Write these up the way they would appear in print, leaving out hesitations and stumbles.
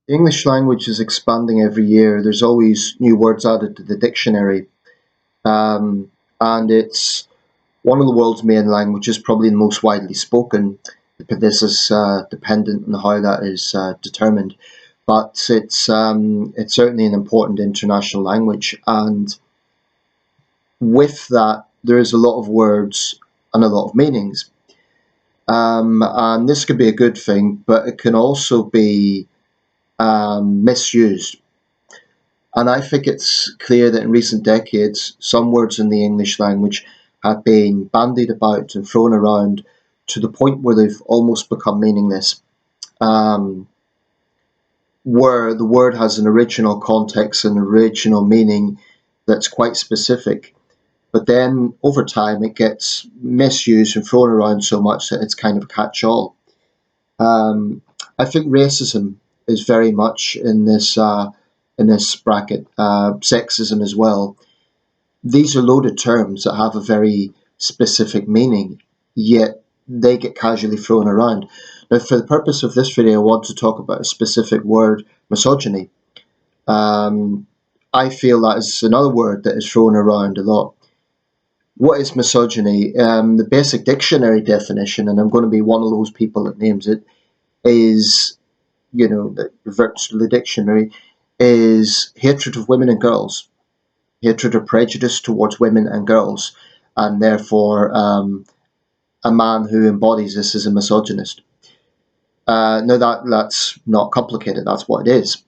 English language is expanding every year. There's always new words added to the dictionary. And it's one of the world's main languages, probably the most widely spoken. But this is dependent on how that is determined. But it's certainly an important international language. And with that, there is a lot of words and a lot of meanings. And this could be a good thing, but it can also be misused. And I think it's clear that in recent decades, some words in the English language have been bandied about and thrown around to the point where they've almost become meaningless. Where the word has an original context and original meaning that's quite specific. But then over time, it gets misused and thrown around so much that it's kind of a catch-all. I think racism is very much in this bracket. Sexism as well. These are loaded terms that have a very specific meaning, yet they get casually thrown around. Now, for the purpose of this video, I want to talk about a specific word, misogyny. I feel that is another word that is thrown around a lot. What is misogyny? The basic dictionary definition, and I'm going to be one of those people that names it, is, that reverts to the dictionary, is hatred of women and girls, hatred or prejudice towards women and girls, and therefore a man who embodies this is a misogynist. No, that's not complicated, that's what it is.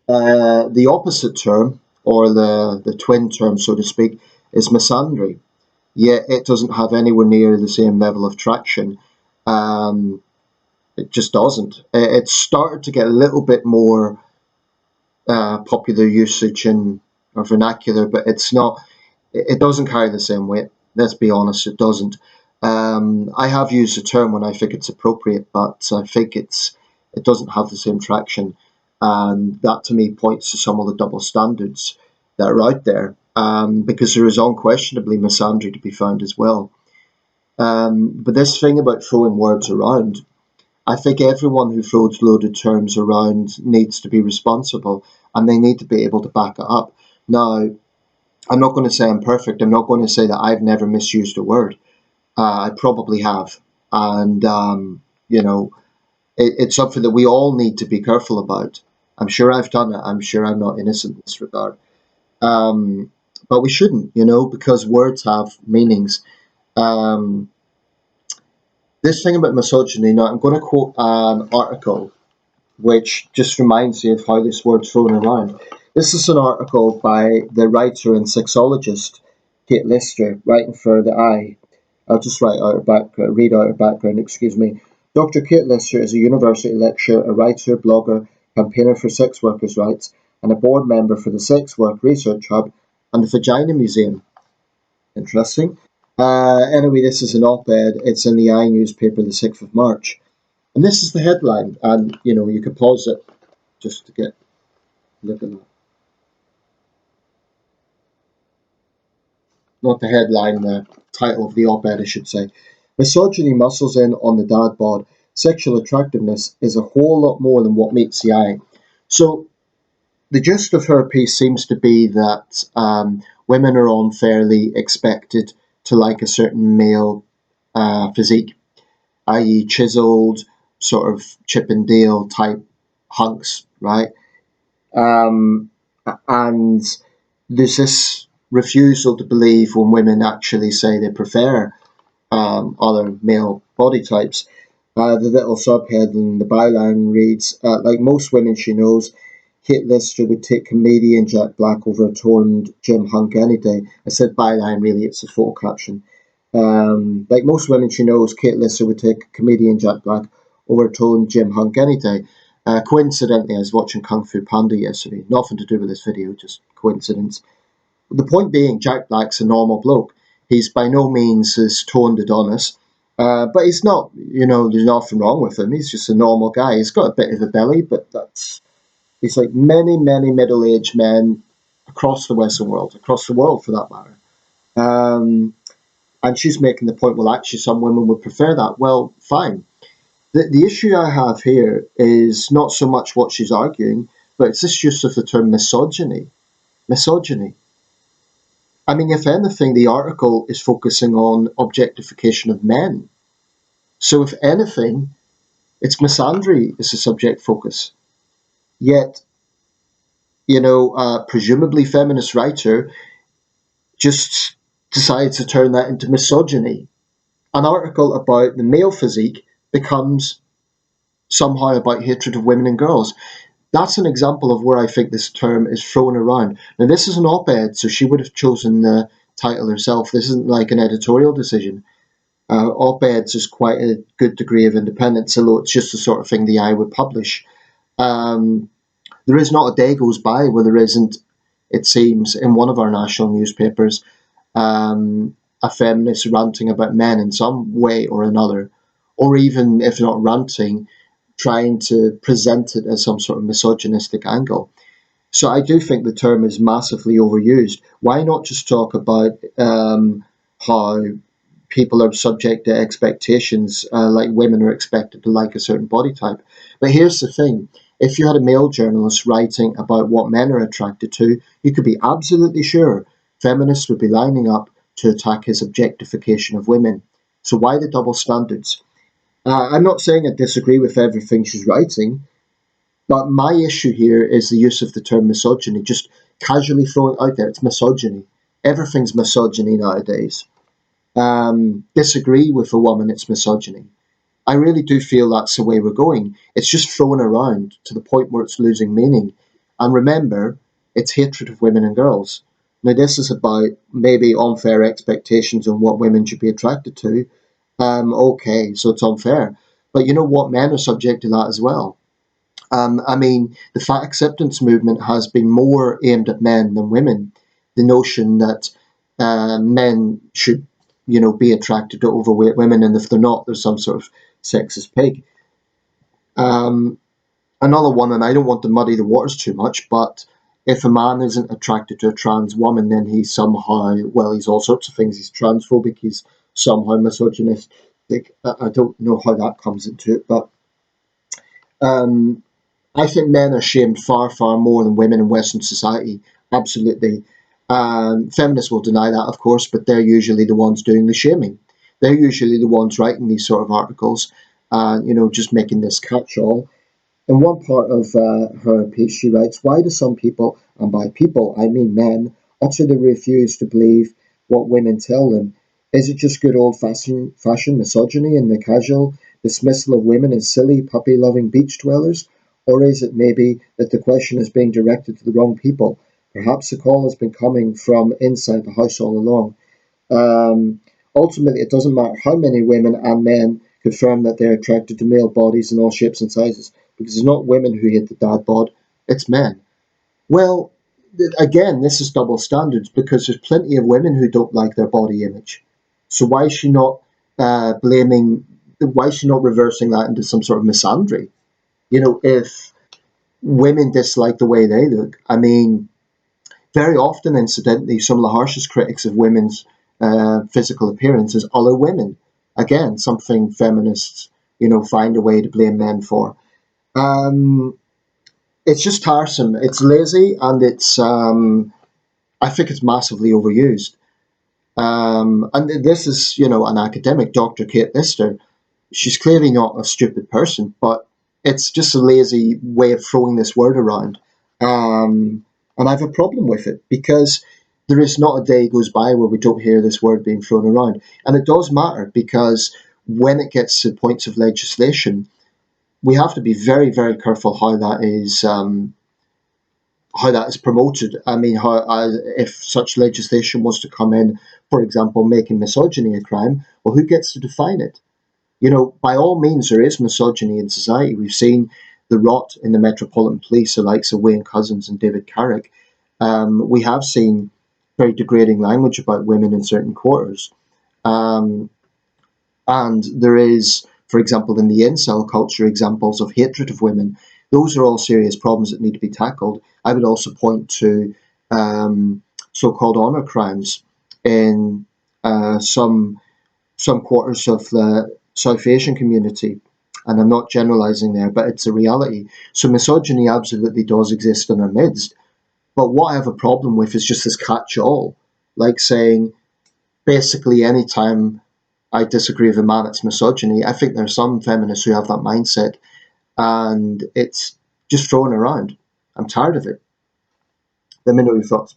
The opposite term, or the twin term, so to speak, is misandry, yet it doesn't have anywhere near the same level of traction. It just doesn't. It's started to get a little bit more popular usage or vernacular, but it's not. It doesn't carry the same weight. Let's be honest, it doesn't. I have used the term when I think it's appropriate, but I think it doesn't have the same traction, and that to me points to some of the double standards that are out there, because there is unquestionably misandry to be found as well. But this thing about throwing words around, I think everyone who throws loaded terms around needs to be responsible, and they need to be able to back it up. Now, I'm not going to say I'm perfect. I'm not going to say that I've never misused a word. I probably have. And, it's something that we all need to be careful about. I'm sure I've done it. I'm sure I'm not innocent in this regard. But we shouldn't, because words have meanings. This thing about misogyny, now I'm going to quote an article which just reminds you of how this word's thrown around. This is an article by the writer and sexologist Kate Lister, writing for the Eye. I'll just read out her background, excuse me. Dr. Kate Lister is a university lecturer, a writer, blogger, campaigner for sex workers' rights, and a board member for the Sex Work Research Hub and the Vagina Museum. Interesting. Anyway, this is an op-ed. It's in the Eye newspaper, the 6th of March. And this is the headline. And, you could pause it just to get a look at that. Not the headline, the title of the op-ed, I should say. Misogyny muscles in on the dad bod. Sexual attractiveness is a whole lot more than what meets the eye. So the gist of her piece seems to be that women are unfairly expected to like a certain male physique, i.e. chiseled, sort of Chip and Dale type hunks, right? And there's this refusal to believe when women actually say they prefer other male body types. The little subhead in the byline reads, like most women she knows, Kate Lister would take comedian Jack Black over a toned Jim Hunk any day. I said byline, really, it's a photo caption. Like most women she knows, Kate Lister would take comedian Jack Black over a toned Jim Hunk any day. Coincidentally, I was watching Kung Fu Panda yesterday. Nothing to do with this video, just coincidence. The point being, Jack Black's a normal bloke. He's by no means this toned Adonis, but he's not, there's nothing wrong with him. He's just a normal guy. He's got a bit of a belly, but he's like many, many middle-aged men across the Western world, across the world for that matter. And she's making the point, well, actually, some women would prefer that. Well, fine. The issue I have here is not so much what she's arguing, but it's this use of the term misogyny. Misogyny. I mean, if anything, the article is focusing on objectification of men. So, if anything, it's misandry is the subject focus. Yet, presumably feminist writer just decides to turn that into misogyny. An article about the male physique becomes somehow about hatred of women and girls. That's an example of where I think this term is thrown around. Now, this is an op-ed, so she would have chosen the title herself. This isn't like an editorial decision. Op-eds is quite a good degree of independence, although it's just the sort of thing the Eye would publish. Um, there is not a day goes by where there isn't, it seems, in one of our national newspapers, a feminist ranting about men in some way or another, or even if not ranting, trying to present it as some sort of misogynistic angle. So I do think the term is massively overused. Why not just talk about how people are subject to expectations, like women are expected to like a certain body type? But here's the thing. If you had a male journalist writing about what men are attracted to, you could be absolutely sure feminists would be lining up to attack his objectification of women. So why the double standards? I'm not saying I disagree with everything she's writing, but my issue here is the use of the term misogyny, just casually throwing it out there. It's misogyny. Everything's misogyny nowadays. Disagree with a woman, it's misogyny. I really do feel that's the way we're going. It's just thrown around to the point where it's losing meaning. And remember, it's hatred of women and girls. Now, this is about maybe unfair expectations on what women should be attracted to. Okay, so it's unfair. But you know what? Men are subject to that as well. I mean, the fat acceptance movement has been more aimed at men than women. The notion that men should, be attracted to overweight women, and if they're not, there's some sort of sexist pig. Um, Another one, and I don't want to muddy the waters too much, but if a man isn't attracted to a trans woman, then he's somehow, well, he's all sorts of things. He's transphobic, he's somehow misogynistic. I don't know how that comes into it, but um, I think men are shamed far, far more than women in Western society. Absolutely. Feminists will deny that, of course, but they're usually the ones doing the shaming. They're usually the ones writing these sort of articles, just making this catch-all. In one part of her piece, she writes, "Why do some people, and by people I mean men, utterly refuse to believe what women tell them? Is it just good old-fashioned misogyny and the casual dismissal of women as silly, puppy-loving beach dwellers? Or is it maybe that the question is being directed to the wrong people? Perhaps the call has been coming from inside the house all along." Ultimately, it doesn't matter how many women and men confirm that they're attracted to male bodies in all shapes and sizes, because it's not women who hate the dad bod, it's men. Well, again, this is double standards, because there's plenty of women who don't like their body image. So why is she not why is she not reversing that into some sort of misandry? If women dislike the way they look, I mean, very often, incidentally, some of the harshest critics of women's physical appearance is other women. Again, something feminists, find a way to blame men for. Um, it's just tiresome. It's lazy, and I think it's massively overused. And this is, an academic, Dr. Kate Lister. She's clearly not a stupid person, but it's just a lazy way of throwing this word around. And I have a problem with it, because there is not a day goes by where we don't hear this word being thrown around. And it does matter, because when it gets to points of legislation, we have to be very, very careful how that is promoted. I mean, if such legislation was to come in, for example, making misogyny a crime, well, who gets to define it? By all means, there is misogyny in society. We've seen the rot in the Metropolitan Police, the likes of Wayne Couzens and David Carrick. We have seen very degrading language about women in certain quarters. Um, and there is, for example, in the incel culture, examples of hatred of women. Those are all serious problems that need to be tackled. I would also point to so-called honour crimes in some quarters of the South Asian community. and I'm not generalizing there, but it's a reality. So misogyny absolutely does exist in our midst. But what I have a problem with is just this catch-all, like saying basically anytime I disagree with a man, it's misogyny. I think there are some feminists who have that mindset, and it's just thrown around. I'm tired of it. Let me know your thoughts.